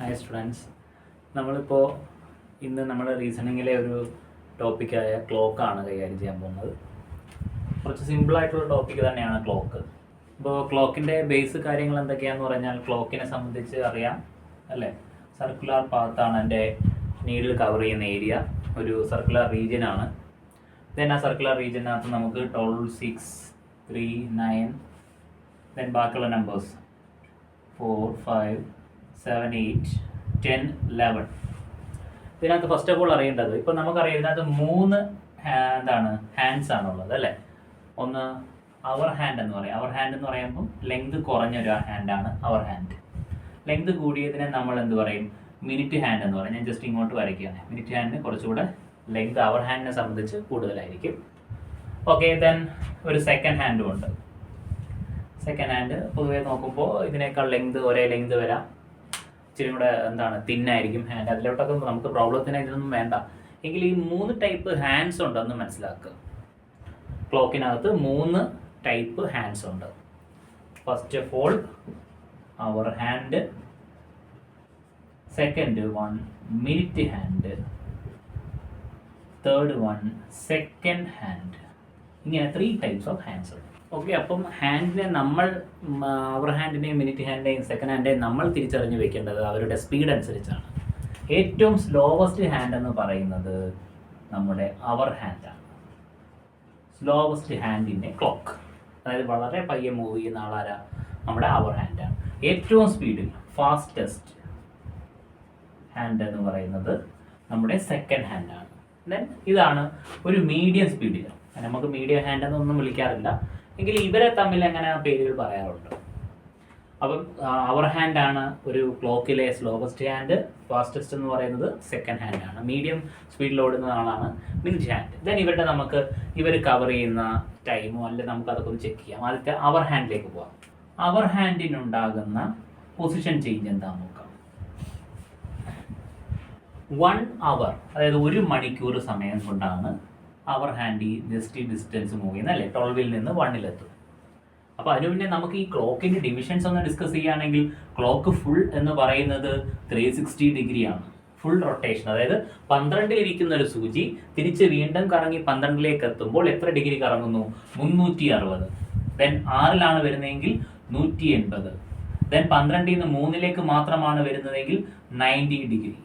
Hi students. നമ്മളിപ്പോൾ ഇന്ന് നമ്മുടെ റീസണിങ്ങിലെ ഒരു ടോപ്പിക്കായ ക്ലോക്കാണ് കൈകാര്യം ചെയ്യാൻ പോകുന്നത്. കുറച്ച് സിമ്പിളായിട്ടുള്ള ടോപ്പിക്ക് തന്നെയാണ് ക്ലോക്ക്. ഇപ്പോൾ ക്ലോക്കിൻ്റെ ബേസ് കാര്യങ്ങൾ എന്തൊക്കെയാണെന്ന് പറഞ്ഞാൽ ക്ലോക്കിനെ സംബന്ധിച്ച് അറിയാം അല്ലേ. സർക്കുലർ പാത്താണ് എൻ്റെ നീഡിൽ കവർ ചെയ്യുന്ന ഏരിയ, ഒരു സർക്കുലർ റീജിയനാണ്. ദെൻ ആ സർക്കുലർ റീജിയനകത്ത് നമുക്ക് 12, 6, 3, 9 ദെൻ ബാക്കിയുള്ള നമ്പേഴ്സ് 4, 5, 7, 8, 10, 11. ഇതിനകത്ത് ഫസ്റ്റ് ഓഫ് ഓൾ അറിയേണ്ടത്, ഇപ്പം നമുക്കറിയാം ഇതിനകത്ത് 3 ഹാൻഡ്സ് ആണുള്ളത് അല്ലേ. ഒന്ന് അവർ ഹാൻഡ് എന്ന് പറയും. അവർ ഹാൻഡ് എന്ന് പറയുമ്പോൾ ലെങ്ത് കുറഞ്ഞൊരു ഹാൻഡാണ് അവർ ഹാൻഡ്. ലെങ്ത് കൂടിയതിനെ നമ്മൾ എന്ത് പറയും? മിനിറ്റ് ഹാൻഡ് എന്ന് പറയും. ഞാൻ ജസ്റ്റ് ഇങ്ങോട്ട് വരയ്ക്കുകയാണ്. മിനിറ്റ് ഹാൻഡിന് കുറച്ചുകൂടെ ലെങ്ത് അവർ ഹാൻഡിനെ സംബന്ധിച്ച് കൂടുതലായിരിക്കും. ഓക്കെ, ദെൻ ഒരു സെക്കൻഡ് ഹാൻഡും ഉണ്ട്. സെക്കൻഡ് ഹാൻഡ് പൊതുവേ നോക്കുമ്പോൾ ഇതിനേക്കാൾ ഒരേ ലെങ്ത് വരാം, ഇച്ചിരി കൂടെ തിന്നായിരിക്കും ഹാൻഡ്. അതിലോട്ടൊക്കെ നമുക്ക് പ്രോബ്ലത്തിന് ഇതൊന്നും വേണ്ട. എങ്കിൽ ഈ 3 ടൈപ്പ് ഹാൻഡ്സ് ഉണ്ടെന്ന് മനസ്സിലാക്കുക. ക്ലോക്കിനകത്ത് 3 ടൈപ്പ് ഹാൻഡ്സ് ഉണ്ട്. First of all hour hand, second one minute hand, third one second hand. ഇങ്ങനെ 3 ടൈപ്സ് ഓഫ് ഹാൻഡ്സ് ഉണ്ട്. ഓക്കെ, അപ്പം ഹാൻഡിനെ നമ്മൾ അവർ ഹാൻഡിനെയും മിനിറ്റ് ഹാൻഡിനെയും സെക്കൻഡ് ഹാൻഡിനെയും നമ്മൾ തിരിച്ചറിഞ്ഞ് വെക്കേണ്ടത് അവരുടെ സ്പീഡ് അനുസരിച്ചാണ്. ഏറ്റവും സ്ലോവസ്റ്റ് ഹാൻഡ് എന്ന് പറയുന്നത് നമ്മുടെ അവർ ഹാൻഡാണ്. സ്ലോവസ്റ്റ് ഹാൻഡിൻ്റെ ക്ലോക്ക്, അതായത് വളരെ പയ്യെ മൂവ് ചെയ്യുന്ന ആളാരാ? നമ്മുടെ അവർ ഹാൻഡാണ്. ഏറ്റവും സ്പീഡിൽ ഫാസ്റ്റസ്റ്റ് ഹാൻഡ് എന്ന് പറയുന്നത് നമ്മുടെ സെക്കൻഡ് ഹാൻഡാണ്. ദെൻ ഇതാണ് ഒരു മീഡിയം സ്പീഡിൽ, നമുക്ക് മീഡിയം ഹാൻഡ് എന്നൊന്നും വിളിക്കാറില്ല, എങ്കിൽ ഇവരെ തമ്മിൽ എങ്ങനെ പേരുകൾ പറയാറുണ്ട്. അപ്പം അവർ ഹാൻഡാണ് ഒരു ക്ലോക്കിലെ സ്ലോവസ്റ്റ് ഹാൻഡ്, ഫാസ്റ്റസ്റ്റ് എന്ന് പറയുന്നത് സെക്കൻഡ് ഹാൻഡാണ്, മീഡിയം സ്പീഡിൽ ഓടുന്ന ആളാണ് മിനിറ്റ് ഹാൻഡ്. ദെൻ ഇവർ കവർ ചെയ്യുന്ന ടൈമോ അല്ലെ നമുക്ക് അതൊക്കെ ഒന്ന് ചെക്ക് ചെയ്യാം. ആദ്യത്തെ അവർ ഹാൻഡിലേക്ക് പോകാം. അവർ ഹാൻഡിനുണ്ടാകുന്ന പൊസിഷൻ ചേഞ്ച് എന്താണെന്ന് നോക്കാം. 1 അവർ, അതായത് 1 മണിക്കൂർ സമയം കൊണ്ടാണ് അവർ ഹാൻഡ് ഈ ഡിസ്റ്റൻസ് മൂവ് ചെയ്യുന്നത് അല്ലേ. 12ൽ നിന്ന് 1ലെത്തും. അപ്പോൾ അതിനു പിന്നെ നമുക്ക് ഈ ക്ലോക്കിൻ്റെ ഡിവിഷൻസ് ഒന്ന് ഡിസ്കസ് ചെയ്യുകയാണെങ്കിൽ ക്ലോക്ക് ഫുൾ എന്ന് പറയുന്നത് 360 ഡിഗ്രിയാണ്. ഫുൾ റൊട്ടേഷൻ, അതായത് 12ൽ ഇരിക്കുന്ന ഒരു സൂചി തിരിച്ച് വീണ്ടും കറങ്ങി 12ലേക്ക് എത്തുമ്പോൾ എത്ര ഡിഗ്രി കറങ്ങുന്നു? 360. ദെൻ 6ലാണ് വരുന്നതെങ്കിൽ 180. ദെൻ 12ൽ നിന്ന് 3ലേക്ക് മാത്രമാണ് വരുന്നതെങ്കിൽ 90 ഡിഗ്രി.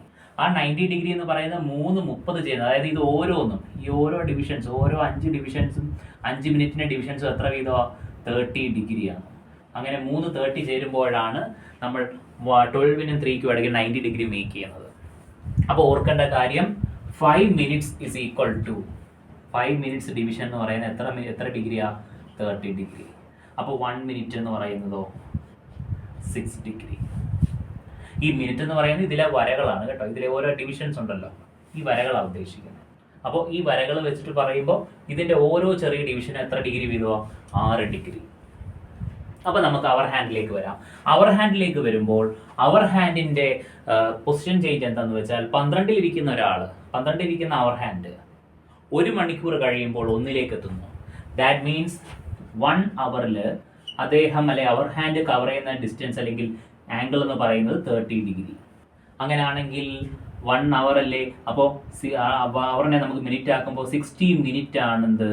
ആ 90 ഡിഗ്രി എന്ന് പറയുന്നത് 3:30 ചെയ്യുന്നത്. അതായത് ഇത് ഓരോന്നും ഈ ഓരോ ഡിവിഷൻസ്, ഓരോ 5 ഡിവിഷൻസും 5 മിനിറ്റിൻ്റെ ഡിവിഷൻസും എത്ര വീതമാണ്? 30 ഡിഗ്രിയാണ്. അങ്ങനെ 3:30 ചേരുമ്പോഴാണ് നമ്മൾ 12നും 3ക്കും ഇടയ്ക്ക് 90 ഡിഗ്രി മേക്ക് ചെയ്യുന്നത്. അപ്പോൾ ഓർക്കേണ്ട കാര്യം 5 minutes is equal to 5 minutes division എന്ന് പറയുന്നത് എത്ര ഡിഗ്രിയാ? 30 ഡിഗ്രി. അപ്പോൾ 1 മിനിറ്റ് എന്ന് പറയുന്നതോ 6 ഡിഗ്രി. ഈ മിനിറ്റ് എന്ന് പറയുന്നത് ഇതിലെ വരകളാണ് കേട്ടോ. ഇതിലെ ഓരോ ഡിവിഷൻസ് ഉണ്ടല്ലോ, ഈ വരകളാണ് ഉദ്ദേശിക്കുന്നത്. അപ്പോൾ ഈ വരകൾ വെച്ചിട്ട് പറയുമ്പോൾ ഇതിൻ്റെ ഓരോ ചെറിയ ഡിവിഷനും എത്ര ഡിഗ്രി വീതമോ? 6 ഡിഗ്രി. അപ്പോൾ നമുക്ക് അവർ ഹാൻഡിലേക്ക് വരാം. അവർ ഹാൻഡിലേക്ക് വരുമ്പോൾ അവർ ഹാൻഡിൻ്റെ പൊസിഷൻ ചേഞ്ച് എന്താണെന്ന് വെച്ചാൽ 12ൽ ഇരിക്കുന്ന ഒരാൾ, 12ൽ ഇരിക്കുന്ന അവർ ഹാൻഡ് 1 മണിക്കൂർ കഴിയുമ്പോൾ 1ലേക്ക് എത്തുന്നു. ദാറ്റ് മീൻസ് 1 അവറിൽ അദ്ദേഹം അവർ ഹാൻഡ് കവർ ചെയ്യുന്ന ഡിസ്റ്റൻസ് അല്ലെങ്കിൽ ആംഗിൾ എന്ന് പറയുന്നത് 30 ഡിഗ്രി. അങ്ങനെയാണെങ്കിൽ 1 അവർ അല്ലേ, അപ്പോൾ അവറിനെ നമുക്ക് മിനിറ്റ് ആക്കുമ്പോൾ 60 മിനിറ്റ് ആണെന്ത്?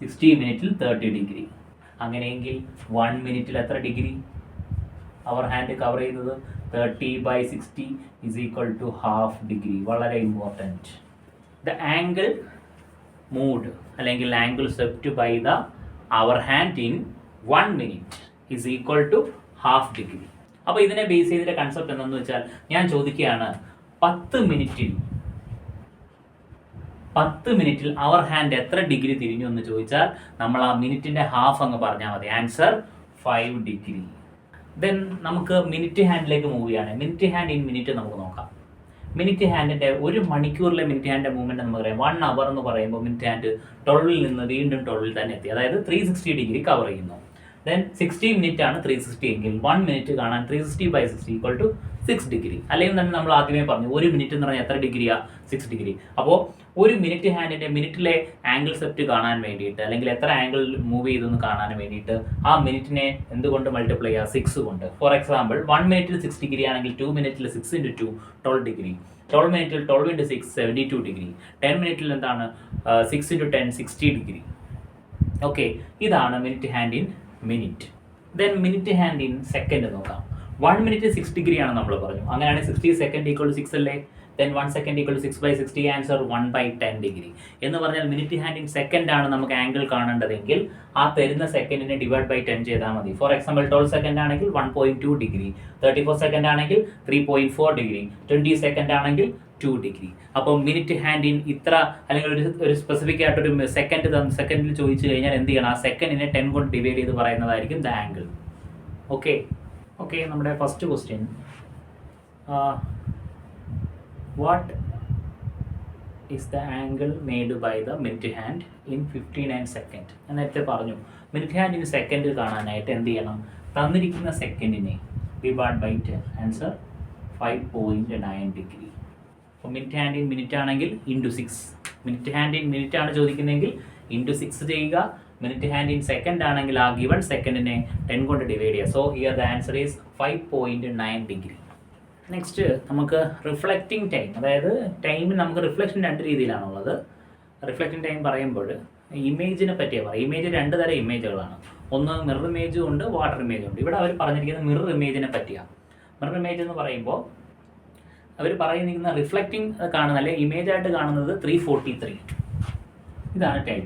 60 മിനിറ്റിൽ 30 ഡിഗ്രി. അങ്ങനെയെങ്കിൽ 1 മിനിറ്റിൽ എത്ര ഡിഗ്രി അവർ ഹാൻഡ് കവർ ചെയ്യുന്നത്? 30/60 is equal to ½ ഡിഗ്രി. വളരെ ഇമ്പോർട്ടൻറ്റ്. ദ ആംഗിൾ മൂവ്ഡ് അല്ലെങ്കിൽ angle swept by the hour hand in 1 minute is equal to ½ degree. അപ്പോൾ ഇതിനെ ബേസ് ചെയ്തിട്ട് കൺസെപ്റ്റ് എന്താണെന്ന് വെച്ചാൽ, ഞാൻ ചോദിക്കുകയാണ് 10 മിനിറ്റിൽ അവർ ഹാൻഡ് എത്ര ഡിഗ്രി തിരിഞ്ഞു എന്ന് ചോദിച്ചാൽ നമ്മൾ ആ മിനിറ്റിൻ്റെ ഹാഫ് അങ്ങ് പറഞ്ഞാൽ മതി. Answer 5 degree. ദെൻ നമുക്ക് മിനിറ്റ് ഹാൻഡിലേക്ക് മൂവ് ചെയ്യാണ്. മിനിറ്റ് ഹാൻഡ് ഇൻ മിനിറ്റ് നമുക്ക് നോക്കാം. മിനിറ്റ് ഹാൻഡിൻ്റെ 1 മണിക്കൂറിലെ മിനിറ്റ് ഹാൻഡിൻ്റെ മൂവ്മെൻറ്റ് നമുക്ക് പറയാം. 1 അവർ എന്ന് പറയുമ്പോൾ മിനിറ്റ് ഹാൻഡ് 12ൽ നിന്ന് വീണ്ടും 12ൽ തന്നെ എത്തി, അതായത് 360 ഡിഗ്രി കവർ ചെയ്യുന്നു. ദെൻ 60 മിനിറ്റ് ആണ് 360 എങ്കിൽ 1 മിനിറ്റ് കാണാൻ 360/60 ഈക്വൽ ടു 6 ഡിഗ്രി. അല്ലെങ്കിൽ തന്നെ നമ്മൾ ആദ്യമേ പറഞ്ഞു 1 മിനിറ്റ് എന്ന് പറഞ്ഞാൽ എത്ര ഡിഗ്രിയാ? 6 ഡിഗ്രി. അപ്പോൾ ഒരു മിനിറ്റ് ഹാൻഡിൻ്റെ മിനിറ്റിലെ ആംഗിൾ സെറ്റ് കാണാൻ വേണ്ടിയിട്ട് അല്ലെങ്കിൽ എത്ര ആംഗിൾ മൂവ് ചെയ്തെന്ന് കാണാൻ വേണ്ടിയിട്ട് ആ മിനിറ്റിനെ എന്തുകൊണ്ട് മൾട്ടിപ്ലൈ ചെയ്യുക 6 കൊണ്ട്. ഫോർ എക്സാമ്പിൾ 1 മിനിറ്റിൽ 6 ഡിഗ്രി ആണെങ്കിൽ 2 മിനിറ്റിൽ 6 × 2 12 ഡിഗ്രി, 12 മിനിറ്റിൽ 12 × 6 72 ഡിഗ്രി, 10 മിനിറ്റിൽ എന്താണ് 6 × 10 60 ഡിഗ്രി. ഓക്കെ, ഇതാണ് minute hand in minute. Then minute hand in second നോക്കാം. 1 മിനിറ്റ് 6 ഡിഗ്രി ആണ് നമ്മൾ പറഞ്ഞു. അങ്ങനെയാണെങ്കിൽ 60 സെക്കൻഡ് ഈക്വൽ 6 അല്ലേ? Then 1 second equal 6/60, answer 1/10 degree. എന്ന് പറഞ്ഞാൽ മിനിറ്റ് ഹാൻഡ് ഇൻ സെക്കൻഡ് ആണ് നമുക്ക് ആംഗിൾ കാണേണ്ടതെങ്കിൽ ആ തരുന്ന സെക്കൻഡിനെ ഡിവൈഡ് ബൈ 10 ചെയ്താൽ മതി. ഫോർ എക്സാമ്പിൾ 12 സെക്കൻഡ് ആണെങ്കിൽ 1.2 ഡിഗ്രി, 34 സെക്കൻഡ് ആണെങ്കിൽ 3.4 ഡിഗ്രി, 20 സെക്കൻഡ് ആണെങ്കിൽ 2 ഡിഗ്രി. അപ്പോൾ മിനിറ്റ് ഹാൻഡ് ഇൻ ഇത്ര അല്ലെങ്കിൽ ഒരു സ്പെസിഫിക് ആയിട്ടൊരു സെക്കൻഡിൽ ചോദിച്ചു കഴിഞ്ഞാൽ എന്ത് ചെയ്യണം? ആ സെക്കൻഡിനെ 10 കൊണ്ട് ഡിവൈഡ് ചെയ്ത് പറയുന്നതായിരിക്കും ദ ആംഗിൾ. ഓക്കെ, നമ്മുടെ first question, what is the angle made by the minute hand in 59 second? ഞാൻ നേരത്തെ പറഞ്ഞു മിനിറ്റ് ഹാൻഡ് ഇൻ സെക്കൻഡ് കാണാനായിട്ട് എന്ത് ചെയ്യണം? തന്നിരിക്കുന്ന സെക്കൻഡിനെ ഡിവൈഡ് ബൈ 10, ആൻസർ 5.9 ഡിഗ്രി. അപ്പോൾ മിനിറ്റ് ഹാൻഡ് ഇൻ മിനിറ്റ് ആണെങ്കിൽ × 6, മിനിറ്റ് ഹാൻഡ് ഇൻ മിനിറ്റ് ആണ് ചോദിക്കുന്നതെങ്കിൽ × 6 ചെയ്യുക. മിനിറ്റ് ഹാൻഡ് ഇൻ സെക്കൻഡ് ആണെങ്കിൽ ആ ഗിവൺ സെക്കൻഡിനെ 10 കൊണ്ട് ഡിവൈഡ് ചെയ്യുക. So here the answer is 5.9 degree. Next നമുക്ക് റിഫ്ലക്റ്റിംഗ് ടൈം, അതായത് ടൈമിൽ നമുക്ക് റിഫ്ലക്ഷൻ 2 രീതിയിലാണുള്ളത്. റിഫ്ലക്റ്റിംഗ് ടൈം പറയുമ്പോൾ ഇമേജിനെ പറ്റിയാണ് പറയുക. ഇമേജ് 2 തരം ഇമേജുകളാണ്. ഒന്ന് മിറർ ഇമേജും ഉണ്ട്, വാട്ടർ ഇമേജും ഉണ്ട്. ഇവിടെ അവർ പറഞ്ഞിരിക്കുന്നത് മിറർ ഇമേജിനെ പറ്റിയാണ്. മിറർ ഇമേജ് എന്ന് പറയുമ്പോൾ അവർ പറയുന്ന റിഫ്ലക്റ്റിംഗ് കാണുന്ന അല്ലെ ഇമേജ് ആയിട്ട് കാണുന്നത് 343 ഇതാണ് ടൈം.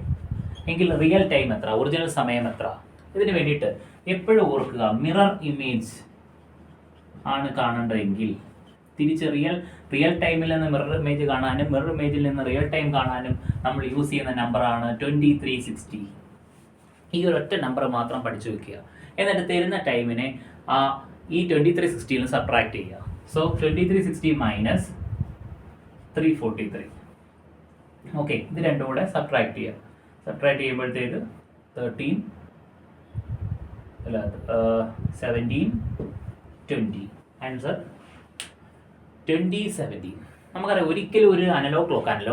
എങ്കിൽ റിയൽ ടൈം എത്ര, ഒറിജിനൽ സമയം എത്ര? ഇതിന് വേണ്ടിയിട്ട് എപ്പോഴും ഓർക്കുക, മിറർ ഇമേജ് ആണ് കാണേണ്ടതെങ്കിൽ തിരിച്ച് റിയൽ ടൈമിൽ നിന്ന് മിറർ ഇമേജ് കാണാനും മിറർ ഇമേജിൽ നിന്ന് റിയൽ ടൈം കാണാനും നമ്മൾ യൂസ് ചെയ്യുന്ന നമ്പറാണ് 2360. ഈ ഒരൊറ്റ നമ്പർ മാത്രം പഠിച്ചു വെക്കുക. എന്നിട്ട് തരുന്ന ടൈമിനെ ഈ 2360 സബ്ട്രാക്ട് ചെയ്യുക. So 2360 minus 343. ഓക്കെ, ഇത് രണ്ടും കൂടെ സബ്ട്രാക്ട് ചെയ്യുക. സബ്ട്രാക്ട് ചെയ്യുമ്പോഴത്തേക്ക് 17 20, ആൻസർ 2070. നമുക്കറിയാം ഒരിക്കലും ഒരു അനലോഗ്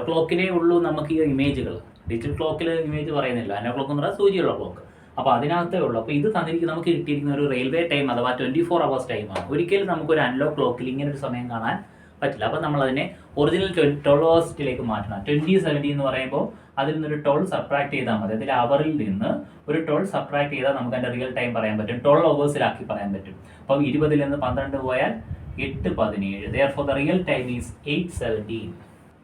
ക്ലോക്കിലേ ഉള്ളൂ നമുക്ക് ഈ ഇമേജുകൾ. ഡിജിറ്റൽ ക്ലോക്കിൽ ഇമേജ് പറയുന്നില്ല. അനലോഗ് ക്ലോക്ക് എന്ന് പറഞ്ഞാൽ സൂചിയുള്ള ക്ലോക്ക്. അപ്പോൾ അതിനകത്തേ ഉള്ളൂ. അപ്പോൾ ഇത് നമുക്ക് കിട്ടിയിരിക്കുന്ന ഒരു റെയിൽവേ ടൈം അഥവാ 24 hours ടൈമാണ്. ഒരിക്കലും നമുക്കൊരു അനലോഗ് ക്ലോക്കിൽ ഇങ്ങനെ ഒരു സമയം കാണാൻ പറ്റില്ല. അപ്പോൾ നമ്മളതിനെ ഒറിജിനൽ 12 hours മാറ്റണം. 2070 എന്ന് പറയുമ്പോൾ അതിൽ നിന്നൊരു 12 സബ്ട്രാക്ട് ചെയ്താൽ മതി. അതിൽ അവറിൽ നിന്ന് ഒരു 12 സബ്ട്രാക്ട് ചെയ്താൽ നമുക്ക് അതിൻ്റെ റിയൽ ടൈം പറയാൻ പറ്റും. 12 hours പറയാൻ പറ്റും. അപ്പം 20 നിന്ന് 12 പോയാൽ 8:17. Therefore the real time is 8:17.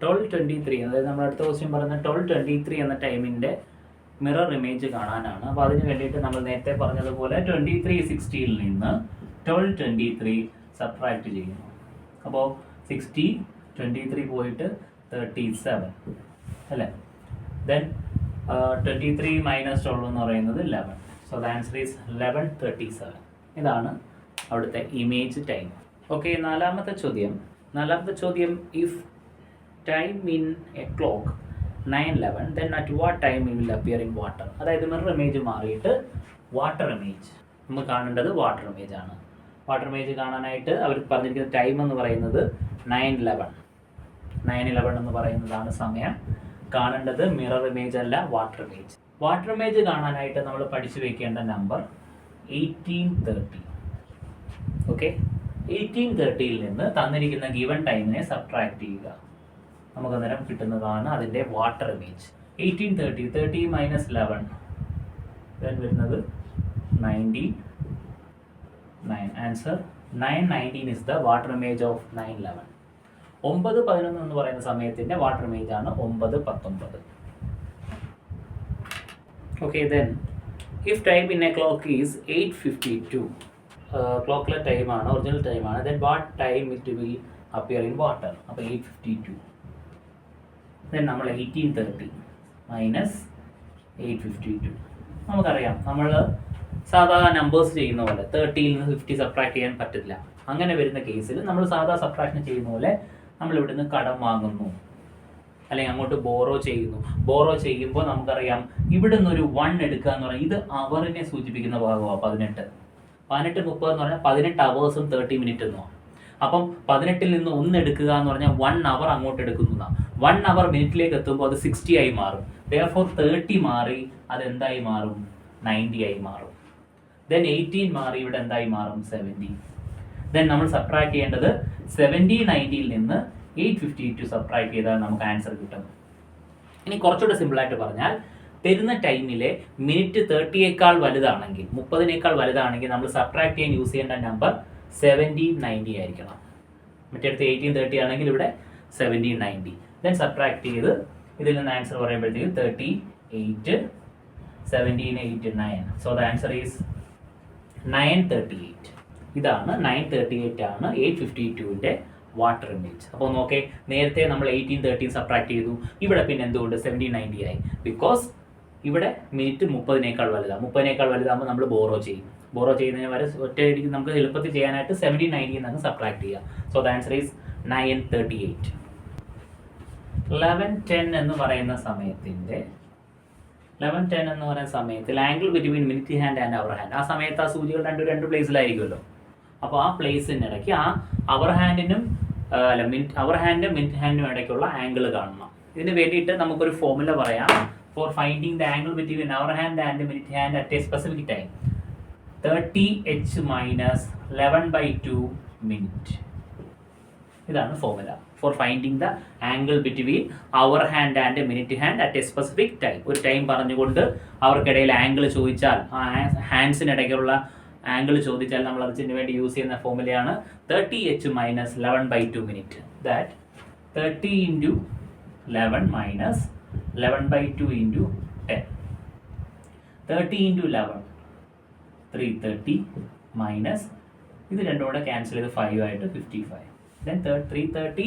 12:23, അതായത് നമ്മൾ അടുത്ത ക്വസ്റ്റ്യൻ പറയുന്ന 12:23 എന്ന ടൈമിൻ്റെ മിറർ ഇമേജ് കാണാനാണ്. അപ്പോൾ അതിന് വേണ്ടിയിട്ട് നമ്മൾ നേരത്തെ പറഞ്ഞതുപോലെ 2360 നിന്ന് 12:23 സബ്ട്രാക്ട് ചെയ്യുന്നു. അപ്പോൾ 60, 23 പോയിട്ട് 37 അല്ലേ? ദെൻ 23 മൈനസ് 12 എന്ന് പറയുന്നത് 11. So the answer is 11:37. ഇതാണ് അവിടുത്തെ ഇമേജ് ടൈം. ഓക്കെ, നാലാമത്തെ ചോദ്യം, if time in A clock 9:11 then at what time it will appear in water? അതായത് മിറർ ഇമേജ് മാറിയിട്ട് വാട്ടർ ഇമേജ് നമ്മൾ കാണേണ്ടത് വാട്ടർ ഇമേജ് ആണ്. വാട്ടർ ഇമേജ് കാണാനായിട്ട് അവർ പറഞ്ഞിരിക്കുന്ന ടൈം എന്ന് പറയുന്നത് 9:11 എന്ന് പറയുന്നതാണ് സമയം. കാണേണ്ടത് മിറർ ഇമേജ് അല്ല, വാട്ടർ ഇമേജ്. വാട്ടർ ഇമേജ് കാണാനായിട്ട് നമ്മൾ പഠിച്ചു വെക്കേണ്ട നമ്പർ 1830. ഓക്കെ, 1830 നിന്ന് തന്നിരിക്കുന്ന ഗിവൺ ടൈമിനെ സബ്ട്രാക്ട് ചെയ്യുക. നമുക്ക് അന്നേരം കിട്ടുന്നതാണ് അതിൻ്റെ വാട്ടർ ഇമേജ്. 1830, 30 മൈനസ് 11 വരുന്നത് 19. Answer 919 is the water image of 9:11. 9:11 എന്ന് പറയുന്ന സമയത്തിൻ്റെ വാട്ടർ ഇമേജ് ആണ് 9:19. Okay, then if time in A clock is 8:52, ക്ലോക്കിലെ ടൈമാണ്, ഒറിജിനൽ ടൈമാണ്. Then what time it will appear in water? അപ്പോൾ 8:52. ദെൻ നമ്മൾ 1830 മൈനസ് 8:52. നമുക്കറിയാം നമ്മൾ സാധാ നമ്പേഴ്സ് ചെയ്യുന്ന പോലെ 30ൽ നിന്ന് 50 സബ്ട്രാക്ട് ചെയ്യാൻ പറ്റില്ല. അങ്ങനെ വരുന്ന കേസിൽ നമ്മൾ സാധാ സബ്ട്രാക്ഷൻ ചെയ്യുന്ന പോലെ നമ്മൾ ഇവിടുന്ന് കടം വാങ്ങുന്നു അല്ലെങ്കിൽ അങ്ങോട്ട് ബോറോ ചെയ്യുമ്പോൾ നമുക്കറിയാം ഇവിടുന്ന് ഒരു 1 എടുക്കുക എന്ന് പറഞ്ഞാൽ ഇത് അവറിനെ സൂചിപ്പിക്കുന്ന ഭാഗമാണ്. 18 30 എന്ന് പറഞ്ഞാൽ 18 hours 30 minutes എന്നോ. അപ്പം 18ൽ നിന്ന് 1 എടുക്കുക എന്ന് പറഞ്ഞാൽ 1 hour അങ്ങോട്ട് എടുക്കുന്നതാണ്. 1 അവർ മിനിറ്റിലേക്ക് എത്തുമ്പോൾ അത് 60 ആയി മാറും. therefore 30 മാറി അത് എന്തായി മാറും? 90 ആയി മാറും. then 18 മാറി ഇവിടെ എന്തായി മാറും? 70. then നമ്മൾ സബ്ട്രാക്ട് ചെയ്യേണ്ടത് 70 90യിൽ നിന്ന് 852 സബ്ട്രാക്ട് ചെയ്താൽ നമുക്ക് ആൻസർ കിട്ടും. ഇനി കുറച്ചുകൂടെ സിമ്പിളായിട്ട് പറഞ്ഞാൽ, തരുന്ന ടൈമിലെ മിനിറ്റ് 30യേക്കാൾ വലുതാണെങ്കിൽ, 30നേക്കാൾ വലുതാണെങ്കിൽ നമ്മൾ സബ്ട്രാക്ട് ചെയ്യാൻ യൂസ് ചെയ്യേണ്ട നമ്പർ 70 90 ആയിരിക്കണം. മറ്റേടത്ത് 18 30 ആണെങ്കിൽ ഇവിടെ 70 90. ദെൻ സബ്ട്രാക്ട് ചെയ്ത് ഇതിൽ നിന്ന് ആൻസർ പറയുമ്പോഴത്തേക്ക് 38 17 8 9. So the answer is 938. ഇതാണ് 938 ആണ് 852ന്റെ വാട്ടർ ഇമേജ്. അപ്പോൾ നോക്കേ, നേരത്തെ നമ്മൾ 18 13 സബ്ട്രാക്ട് ചെയ്തു, ഇവിടെ പിന്നെ എന്തുകൊണ്ട് 70 90 ആയി? ബിക്കോസ് ഇവിടെ മിനിറ്റ് 30നേക്കാൾ വലുതാണ്. 30നേക്കാൾ വലുതാകുമ്പോൾ നമ്മൾ ബോറോ ചെയ്യും. ബോറോ ചെയ്യുന്നതിന് വരെ ഒറ്റയടിക്ക് നമുക്ക് എളുപ്പത്തിൽ ചെയ്യാനായിട്ട് 70 90 നിന്ന് സബ്ട്രാക്ട് ചെയ്യാം. So the answer is 938. 11:10 എന്ന് പറയുന്ന സമയത്തിൽ angle between minute hand and hour hand. ആ സമയത്ത് ആ സൂചികൾ രണ്ട് പ്ലേസിലായിരിക്കുമല്ലോ. അപ്പോൾ ആ പ്ലേസിനിടയ്ക്ക് ആ അവർ ഹാൻഡിനും അവർ ഹാൻഡും മിനിറ്റ് ഹാൻഡിനും ഇടയ്ക്കുള്ള ആംഗിൾ കാണണം. ഇതിന് വേണ്ടിയിട്ട് നമുക്കൊരു ഫോർമുല പറയാം. For finding the angle between hour hand and minute hand at a specific time, 30h minus 11/2 minute. ഇതാണ് formula for finding the angle between hour hand and minute hand at a specific time. ഒരു time പറഞ്ഞുകൊണ്ട് അവർക്കിടയിൽ angle ചോദിച്ചാൽ, ആ ഹാൻഡ്സിനിടയ്ക്കുള്ള angle ചോദിച്ചാൽ നമ്മൾ അതിന് വേണ്ടി യൂസ് ചെയ്യുന്ന ഫോർമുലയാണ് 30h minus 11/2 minute. That 30 into 11 minus 11/2 into 10. 30 into 11 330 minus ഇത് രണ്ടും കൂടെ ക്യാൻസൽ ചെയ്ത് 5 ആയിട്ട് 55. Then 330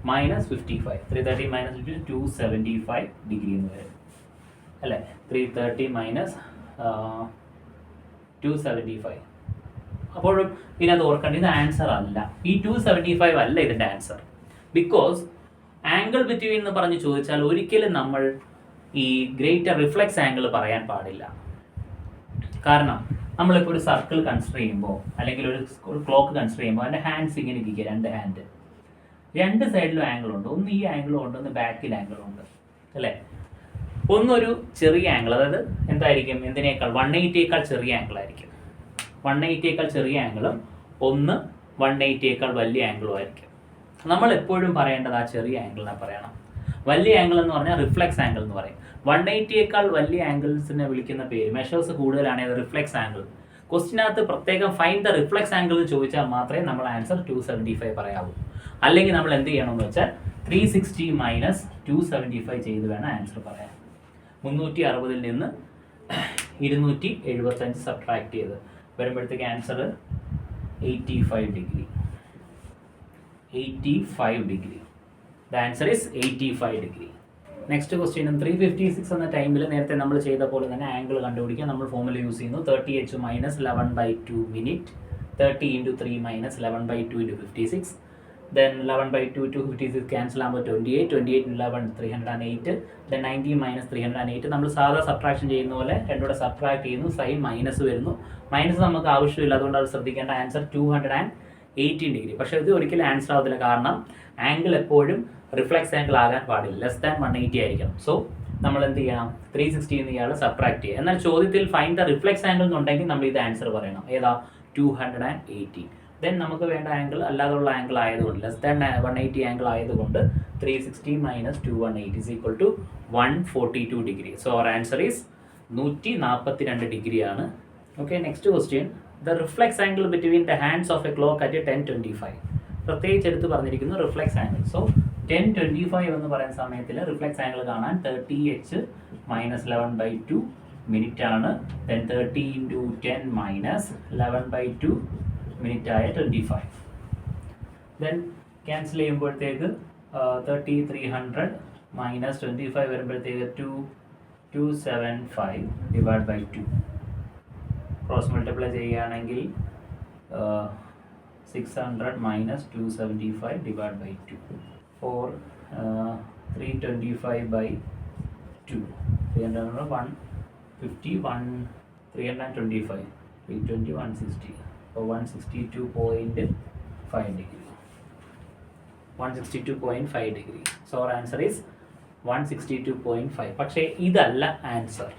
minus 55. 330 മൈനസ് 275 ഡിഗ്രി എന്ന് വരും അല്ലേ? 330 മൈനസ് 275. അപ്പോഴും ഇതിനകത്ത് ഓർക്കേണ്ട, ഇത് ആൻസർ അല്ല. ഈ 275 അല്ല ഇതിൻ്റെ ആൻസർ. ബിക്കോസ് ആംഗിൾ ബിറ്റ്വീൻ എന്ന് പറഞ്ഞ് ചോദിച്ചാൽ ഒരിക്കലും നമ്മൾ ഈ ഗ്രേറ്റർ റിഫ്ലെക്സ് ആംഗിൾ പറയാൻ പാടില്ല. കാരണം നമ്മളിപ്പോൾ ഒരു സർക്കിൾ കൺസിഡർ ചെയ്യുമ്പോൾ, അല്ലെങ്കിൽ ഒരു ക്ലോക്ക് കൺസിഡർ ചെയ്യുമ്പോൾ അതിൻ്റെ ഹാൻഡ്സ് ഇങ്ങനെ ഇരിക്കുക, രണ്ട് സൈഡിലും ആംഗിൾ ഉണ്ട്. ഒന്ന് ഈ ആംഗിളും ഉണ്ട്, ഒന്ന് ബാക്കിൽ ആംഗിളും ഉണ്ട് അല്ലേ? ഒന്നൊരു ചെറിയ ആംഗിൾ, അതായത് എന്തായിരിക്കും? എന്തിനേക്കാൾ 180യേക്കാൾ ചെറിയ ആംഗിൾ ആയിരിക്കും. 180യേക്കാൾ ചെറിയ ആംഗിളും ഒന്ന് 180യേക്കാൾ വലിയ ആംഗിളും ആയിരിക്കും. നമ്മൾ എപ്പോഴും പറയേണ്ടത് ആ ചെറിയ ആംഗിളിനെ പറയണം. വലിയ ആംഗിൾ എന്ന് പറഞ്ഞാൽ റിഫ്ലെക്സ് ആംഗിൾ എന്ന് പറയും. 180യേക്കാൾ വലിയ ആംഗിൾസിനെ വിളിക്കുന്ന പേര്, മെഷേഴ്സ് കൂടുതലാണെങ്കിൽ അത് റിഫ്ലെക്സ് ആംഗിൾ. ക്വസ്റ്റിനകത്ത് പ്രത്യേകം ഫൈൻഡ് ദ റിഫ്ലെക്സ് ആംഗിൾ എന്ന് ചോദിച്ചാൽ മാത്രമേ നമ്മൾ ആൻസർ 275 പറയാവൂ. അല്ലെങ്കിൽ നമ്മൾ എന്ത് ചെയ്യണമെന്ന് വെച്ചാൽ 360 മൈനസ് 275 ചെയ്ത് വേണം ആൻസർ പറയാൻ. 360ൽ നിന്ന് 275 സബ്ട്രാക്ട് ചെയ്ത് വരുമ്പോഴത്തേക്ക് answer 85 degree. 85 degree. The answer is 85 degree. Next ക്വസ്റ്റ്യനും 356 എന്ന ടൈമിൽ നേരത്തെ നമ്മൾ ചെയ്ത പോലെ തന്നെ ആംഗിൾ കണ്ടുപിടിക്കാൻ നമ്മൾ ഫോർമുല യൂസ് ചെയ്യുന്നു. 30h minus 11/2 minute. 30 into 3 minus 11/2 into 56. Then 11/2 to 56 cancel ആകുമ്പോൾ 28. 28 11 308. Then 90 minus 308. നമ്മൾ സാധാ സബ്ട്രാക്ഷൻ ചെയ്യുന്ന പോലെ രണ്ടുകൂടെ സബ്ട്രാക്ട് ചെയ്യുന്നു, സൈൻ മൈനസ് വരുന്നു. മൈനസ് നമുക്ക് ആവശ്യമില്ല, അതുകൊണ്ട് അത് ശ്രദ്ധിക്കേണ്ട. Answer 218 degree. പക്ഷേ ഇത് ഒരിക്കലും ആൻസർ ആവത്തില്ല, കാരണം ആംഗിൾ എപ്പോഴും റിഫ്ലെക്സ് ആംഗിൾ ആകാൻ പാടില്ല. ലെസ് ദാൻ 180 ആയിരിക്കണം. സോ നമ്മൾ എന്ത് ചെയ്യണം? 360 എന്ന് ഇയാൾ സബ്ട്രാക്ട് ചെയ്യുക. എന്നാൽ ചോദ്യത്തിൽ ഫൈൻഡ് ദ റിഫ്ലെക്സ് ആംഗിൾ എന്നുണ്ടെങ്കിൽ നമ്മൾ ഇത് ആൻസർ പറയണം. ഏതാ? 218. ദെൻ നമുക്ക് വേണ്ട ആംഗിൾ അല്ലാതുള്ള ആംഗിൾ ആയതുകൊണ്ട്, ലെസ് ദാൻ 180 ആംഗിൾ ആയതുകൊണ്ട് 360 minus 218 is equal to 142 degree. So our answer is 142 ഡിഗ്രിയാണ്. Okay, next question. The reflex angle between the hands of a clock at 10:25. പ്രത്യേകിച്ച് എടുത്ത് പറഞ്ഞിരിക്കുന്നു റിഫ്ലെക്സ് ആംഗിൾ. സോ 10:25 എന്ന് പറയുന്ന സമയത്തിൽ റിഫ്ലെക്സ് ആംഗിൾ കാണാൻ 30h മൈനസ് 11/2 മിനിറ്റ് ആണ്. ദെൻ 30 into 10 മൈനസ് 11/2 മിനിറ്റ് ആയ 25. ദെൻ ക്യാൻസൽ ചെയ്യുമ്പോഴത്തേക്ക് 30 300 മൈനസ് 25 വരുമ്പോഴത്തേക്ക് 275 ഡിവൈഡ് ബൈ 2. ക്രോസ് മൾട്ടിപ്ലൈ ചെയ്യുകയാണെങ്കിൽ 600 minus 275 divide by 2. For 325 by 2. 300 150 325 320 160. അപ്പോൾ 162.5 degree. 162.5 degree. So our answer is 162.5. പക്ഷേ ഇതല്ല ആൻസർ.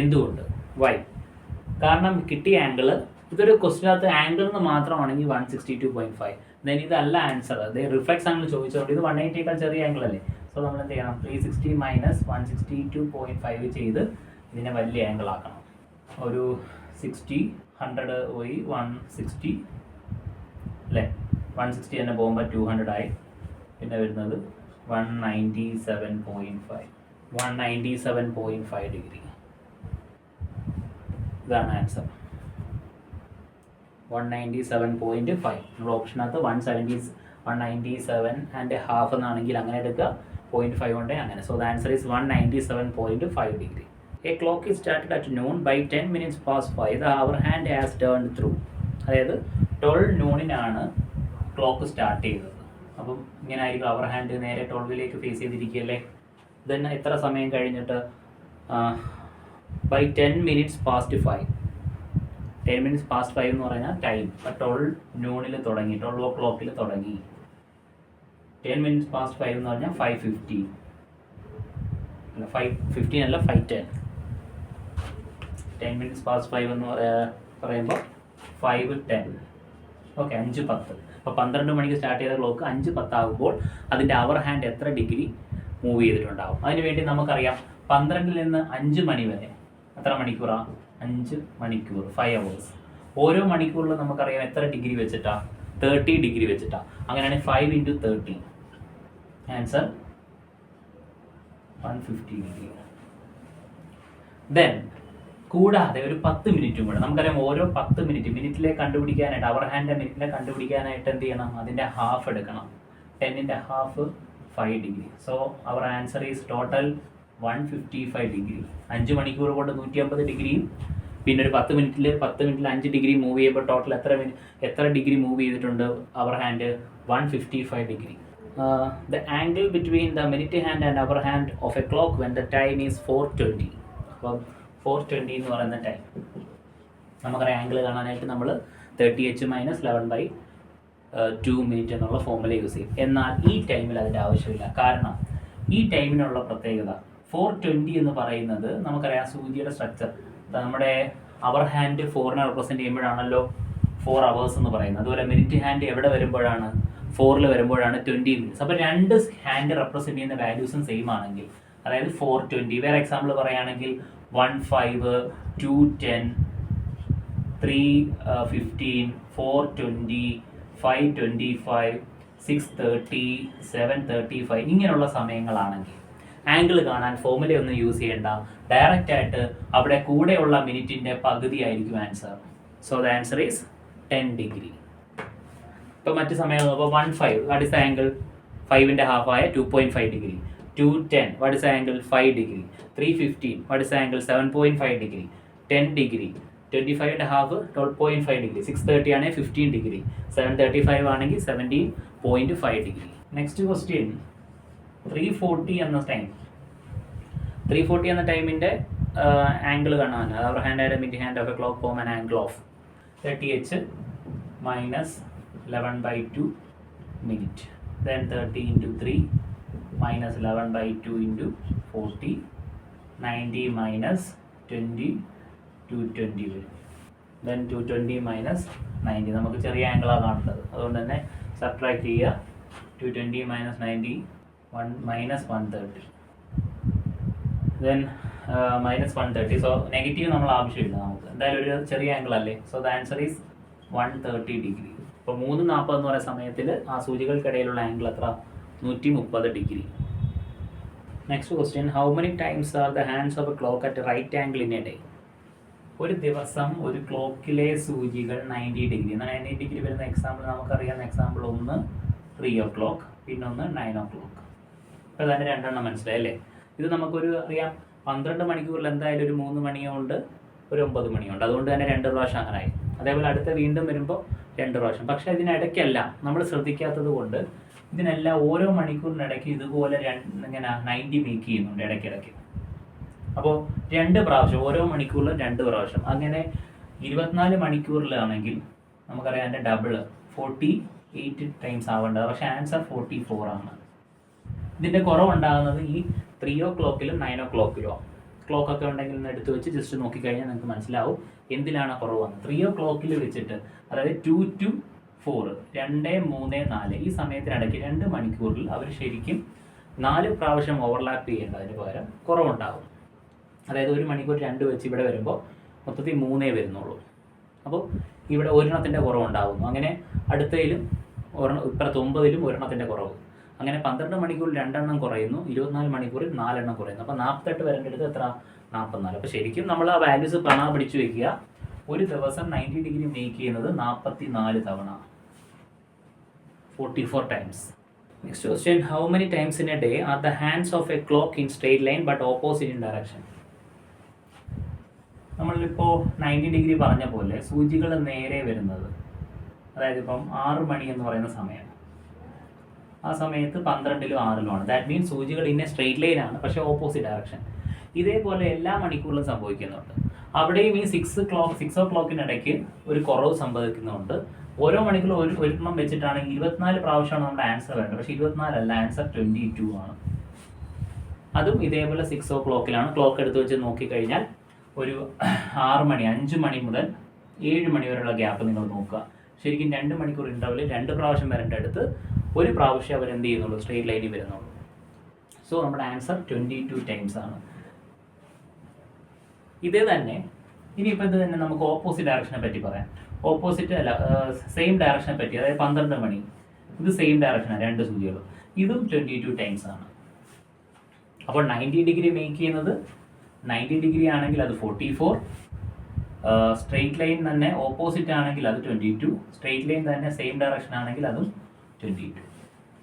എന്തുകൊണ്ട്? വൈ? കാരണം കിട്ടിയ ആംഗിള്, ഇതൊരു ക്വസ്റ്റിനകത്ത് ആംഗിൾ എന്ന് മാത്രമാണെങ്കിൽ 162.5. ദെൻ ഇതല്ല ആൻസർ. അത് റിഫ്ലെക്സ് ആംഗിൾ ചോദിച്ചതുകൊണ്ട് ഇത് 180യേക്കാൾ ചെറിയ ആംഗിൾ അല്ലേ. സോ നമ്മൾ എന്ത് ചെയ്യണം? 360 മൈനസ് 162.5 ചെയ്ത് ഇതിനെ വലിയ ആംഗിൾ ആക്കണം. ഒരു 60, 100 പോയി 160 അല്ലേ. 160 തന്നെ പോകുമ്പോൾ 200 ആയി. പിന്നെ വരുന്നത് 197.5 ഡിഗ്രി. ഇതാണ് ആൻസർ. 197.5. നമ്മൾ ഓപ്ഷനകത്ത് 197.5 എന്നാണെങ്കിൽ അങ്ങനെ എടുക്കുക, 0.5 ഉണ്ട് അങ്ങനെ. So the answer is 197.5 degree. A clock is started at noon. By 10 minutes past 5 the hour hand has turned through. അതായത് 12 noonനാണ് ക്ലോക്ക് സ്റ്റാർട്ട് ചെയ്തത്. അപ്പം ഇങ്ങനെ ആയിരിക്കും അവർ ഹാൻഡ് നേരെ 12ലേക്ക് ഫേസ് ചെയ്തിരിക്കുകയല്ലേ. ദെൻ എത്ര സമയം കഴിഞ്ഞിട്ട്? By 10 minutes past 5. 10 minutes past 5 എന്ന് പറഞ്ഞാൽ ടൈം. 12 noonൽ തുടങ്ങി, 12 o'clock തുടങ്ങി. 10 minutes past 5 എന്ന് പറഞ്ഞാൽ 5:15 അല്ല, 5:15 അല്ല, 5:10. 10 minutes past 5 എന്ന് പറയുമ്പോൾ 5:10. ഓക്കെ, 5:10. അപ്പോൾ 12 മണിക്ക് സ്റ്റാർട്ട് ചെയ്ത ക്ലോക്ക് 5:10 ആകുമ്പോൾ അതിൻ്റെ അവർ ഹാൻഡ് എത്ര ഡിഗ്രി മൂവ് ചെയ്തിട്ടുണ്ടാവും? അതിനുവേണ്ടി നമുക്കറിയാം 12 നിന്ന് 5 മണി വരെ എത്ര മണിക്കൂറാണ്? 5 മണിക്കൂർ, 5 hours. ഓരോ മണിക്കൂറിലും നമുക്കറിയാം എത്ര ഡിഗ്രി വെച്ചിട്ടാ? 30 ഡിഗ്രി വെച്ചിട്ടാ. അങ്ങനെയാണെങ്കിൽ 5 × 30. Answer 150 degree. ദെൻ കൂടാതെ ഒരു 10 മിനിറ്റും കൂടെ നമുക്കറിയാം. ഓരോ 10 മിനിറ്റിലെ കണ്ടുപിടിക്കാനായിട്ട്, അവർ ഹാൻഡ് മിനിറ്റിലെ കണ്ടുപിടിക്കാനായിട്ട് എന്ത് ചെയ്യണം? അതിൻ്റെ ഹാഫ് എടുക്കണം. 10ന്റെ half 5 degree. So our answer is total 155 degree. 5 മണിക്കൂർ കൊണ്ട് 150 ഡിഗ്രിയും പിന്നെ ഒരു 10 മിനിറ്റിൽ 5 ഡിഗ്രി മൂവ് ചെയ്യുമ്പോൾ ടോട്ടൽ എത്ര ഡിഗ്രി മൂവ് ചെയ്തിട്ടുണ്ട് hour hand? 155 degree. The angle between the minute hand and hour hand of a clock when the time is 4:20. അപ്പോൾ 4:20 എന്ന് പറയുന്ന ടൈം നമുക്കറിയാം. ആംഗിൾ കാണാനായിട്ട് നമ്മൾ 30h - 11/2 മിനിറ്റ് എന്നുള്ള ഫോർമുല യൂസ് ചെയ്യും. എന്നാൽ ഈ ടൈമിൽ അതിൻ്റെ ആവശ്യമില്ല. കാരണം ഈ ടൈമിനുള്ള പ്രത്യേകത 4:20 എന്ന് പറയുന്നത് നമുക്കറിയാം സൂചിയുടെ സ്ട്രക്ചർ. നമ്മുടെ അവർ ഹാൻഡ് 4നെ റെപ്രസെൻറ്റ് ചെയ്യുമ്പോഴാണല്ലോ 4 hours എന്ന് പറയുന്നത്. അതുപോലെ മിനിറ്റ് ഹാൻഡ് എവിടെ വരുമ്പോഴാണ്? 4ൽ വരുമ്പോഴാണ് 20 minutes. അപ്പോൾ രണ്ട് ഹാൻഡ് റെപ്രസെൻറ്റ് ചെയ്യുന്ന വാല്യൂസും സെയിം ആണെങ്കിൽ, അതായത് 4:20, വേറെ എക്സാമ്പിൾ പറയുകയാണെങ്കിൽ 1:05, 2:10, 3:15, 4:20, 5:25, 6:30, 7:35 ഇങ്ങനെയുള്ള സമയങ്ങളാണെങ്കിൽ ആംഗിൾ കാണാൻ ഫോർമുലയൊന്നും യൂസ് ചെയ്യേണ്ട. ഡയറക്റ്റ് ആയിട്ട് അവിടെ കൂടെയുള്ള മിനിറ്റിൻ്റെ പകുതി ആയിരിക്കും answer. So the answer is 10 degree. ഇപ്പോൾ മറ്റ് സമയം നോക്കുമ്പോൾ 1:05 വാട്ട് ഇസ് ദ ആംഗിൾ? 5ന്റെ ഹാഫ് ആയ 2.5 degree. 2:10 what is the angle? 5 degree. 3:15 what is the angle? 7.5 degree. 10 degree. 25ന്റെ ഹാഫ് 12.5 ഡിഗ്രി. 6:30 ആണെങ്കിൽ 15 ഡിഗ്രി. 7:35 ആണെങ്കിൽ 17.5 ഡിഗ്രി. നെക്സ്റ്റ് ക്വസ്റ്റ്യൻ 3:40 എന്ന ടൈം. 3:40 എന്ന ടൈമിൻ്റെ ആംഗിൾ കാണാൻ, hour hand and mid hand of a clock form an angle of 30h - 11/2 minute. Then 30 × 3 - 11/2 × 40, 90 - 20, 220 വരും. Then 220 - 90. നമുക്ക് ചെറിയ ആംഗിളാണ് കാണേണ്ടത്, അതുകൊണ്ട് തന്നെ സബ്ട്രാക്ട് ചെയ്യുക. 220 - 90 -130. ദെൻ -130. സോ നെഗറ്റീവ് നമ്മൾ ആവശ്യമില്ല, നമുക്ക് എന്തായാലും ഒരു ചെറിയ ആംഗിൾ അല്ലേ. So the answer is 130 degree. ഇപ്പോൾ 3:40 എന്ന് പറയുന്ന സമയത്തിൽ ആ സൂചികൾക്കിടയിലുള്ള ആംഗിൾ എത്ര? 130 degree. Next question, how many times are the hands of a clock at right angle in a day? ഒരു ദിവസം ഒരു ക്ലോക്കിലെ സൂചികൾ 90 ഡിഗ്രി. 90 ഡിഗ്രി വരുന്ന എക്സാമ്പിൾ നമുക്കറിയാവുന്ന എക്സാമ്പിൾ ഒന്ന് 3 o'clock, പിന്നെ ഒന്ന് 9 o'clock. അപ്പോൾ തന്നെ 2 എണ്ണം മനസ്സിലായി അല്ലേ? ഇത് നമുക്കൊരു അറിയാം 12 മണിക്കൂറിൽ എന്തായാലും ഒരു 3 മണിയുണ്ട്, ഒരു 9 മണിയുണ്ട്. അതുകൊണ്ട് തന്നെ 2 പ്രാവശ്യം അങ്ങനായി. അതേപോലെ അടുത്ത വീണ്ടും വരുമ്പോൾ 2 പ്രാവശ്യം. പക്ഷേ ഇതിനിടയ്ക്കല്ല നമ്മൾ ശ്രദ്ധിക്കാത്തത് കൊണ്ട് ഇതിനെല്ലാം ഓരോ മണിക്കൂറിനിടയ്ക്ക് ഇതുപോലെ ഇങ്ങനെ 90 മേക്ക് ചെയ്യുന്നുണ്ട് ഇടയ്ക്കിടയ്ക്ക്. അപ്പോൾ 2 പ്രാവശ്യം ഓരോ മണിക്കൂറിലും 2 പ്രാവശ്യം. അങ്ങനെ 24 മണിക്കൂറിലാണെങ്കിൽ നമുക്കറിയാം അതിൻ്റെ ഡബിള് 48 8 ടൈംസ് ആവേണ്ടത്, പക്ഷേ ആൻസർ 44 ആണ്. ഇതിൻ്റെ കുറവുണ്ടാകുന്നത് ഈ 3 o'clock 9 o'clock ക്ലോക്കൊക്കെ ഉണ്ടെങ്കിൽ ഒന്ന് എടുത്ത് വെച്ച് ജസ്റ്റ് നോക്കിക്കഴിഞ്ഞാൽ നിങ്ങൾക്ക് മനസ്സിലാവും എന്തിനാണ് കുറവ് വന്നത്. 3 o'clock വെച്ചിട്ട്, അതായത് 2 to 4, 2, 3, 4 ഈ സമയത്തിനിടയ്ക്ക് 2 മണിക്കൂറിൽ അവർ ശരിക്കും 4 പ്രാവശ്യം ഓവർലാപ്പ് ചെയ്യേണ്ടതിന് പകരം കുറവുണ്ടാകും. അതായത് 1 മണിക്കൂർ 2 വെച്ച് ഇവിടെ വരുമ്പോൾ മൊത്തത്തിൽ 3 വരുന്നുള്ളൂ. അപ്പോൾ ഇവിടെ ഒരെണ്ണത്തിൻ്റെ കുറവുണ്ടാകുന്നു. അങ്ങനെ അടുത്തതിലും ഇപ്പുറത്ത് 9ലും ഒരെണ്ണത്തിൻ്റെ കുറവ്. അങ്ങനെ 12 മണിക്കൂറിൽ 2 എണ്ണം കുറയുന്നു, 24 മണിക്കൂറിൽ 4 എണ്ണം കുറയുന്നു. അപ്പോൾ 48 വരേണ്ടടുത്ത് എത്ര? 44. അപ്പോൾ ശരിക്കും നമ്മൾ ആ വാല്യൂസ് പിടിച്ചു വയ്ക്കുക. ഒരു ദിവസം 90 ഡിഗ്രി മേക്ക് ചെയ്യുന്നത് 44 തവണ, 44 times. Next question, how many times in a day are the hands of a clock in straight line but opposite in direction? നമ്മളിപ്പോൾ 90 ഡിഗ്രി പറഞ്ഞ പോലെ സൂചികൾ നേരെ വരുന്നത്, അതായത് ഇപ്പം 6 മണി എന്ന് പറയുന്ന സമയം, ആ സമയത്ത് 12ലും 6ലുമാണ്. ദാറ്റ് മീൻസ് സൂചികൾ ഇന്ന സ്ട്രെയിറ്റ് ലൈനാണ്, പക്ഷേ ഓപ്പോസിറ്റ് ഡയറക്ഷൻ. ഇതേപോലെ എല്ലാ മണിക്കൂറിലും സംഭവിക്കുന്നുണ്ട്. അവിടെയും ഈ 6 o'clock ഒരു കുറവ് സംഭവിക്കുന്നുണ്ട്. ഓരോ മണിക്കൂറിലും ഒരെണ്ണം വെച്ചിട്ടാണ് 24 പ്രാവശ്യമാണ് നമ്മുടെ ആൻസർ വേണ്ടത്, പക്ഷേ 24 അല്ല, ആൻസർ 22 ആണ്. അതും ഇതേപോലെ 6 o'clock ക്ലോക്ക് എടുത്ത് വെച്ച് നോക്കിക്കഴിഞ്ഞാൽ ഒരു 6 മണി, 5 മണി മുതൽ 7 മണി വരെയുള്ള ഗ്യാപ്പ് നിങ്ങൾ നോക്കുക. ശരിക്കും 2 മണിക്കൂർ ഇൻ്റർവെൽ 2 പ്രാവശ്യം വരേണ്ട അടുത്ത് 1 പ്രാവശ്യം അവർ എന്ത് ചെയ്യുന്നുള്ളൂ, സ്ട്രെയിറ്റ് ലൈനിൽ വരുന്നുള്ളൂ. സോ നമ്മുടെ ആൻസർ 22 ടൈംസ് ആണ്. ഇതേ തന്നെ ഇനിയിപ്പോൾ ഇത് തന്നെ നമുക്ക് ഓപ്പോസിറ്റ് ഡയറക്ഷനെ പറ്റി പറയാം. ഓപ്പോസിറ്റ് അല്ല, സെയിം ഡയറക്ഷനെ പറ്റി, അതായത് 12 മണി, ഇത് സെയിം ഡയറക്ഷനാണ്, 2 സൂചികളും. ഇതും 22 ടൈംസ് ആണ്. അപ്പോൾ 90 ഡിഗ്രി മേക്ക് ചെയ്യുന്നത് 90 ഡിഗ്രി ആണെങ്കിൽ അത് 44, സ്ട്രെയിറ്റ് ലൈൻ തന്നെ ഓപ്പോസിറ്റ് ആണെങ്കിൽ അത് 22, സ്ട്രെയിറ്റ് ലൈൻ തന്നെ സെയിം ഡയറക്ഷൻ ആണെങ്കിൽ അതും 22.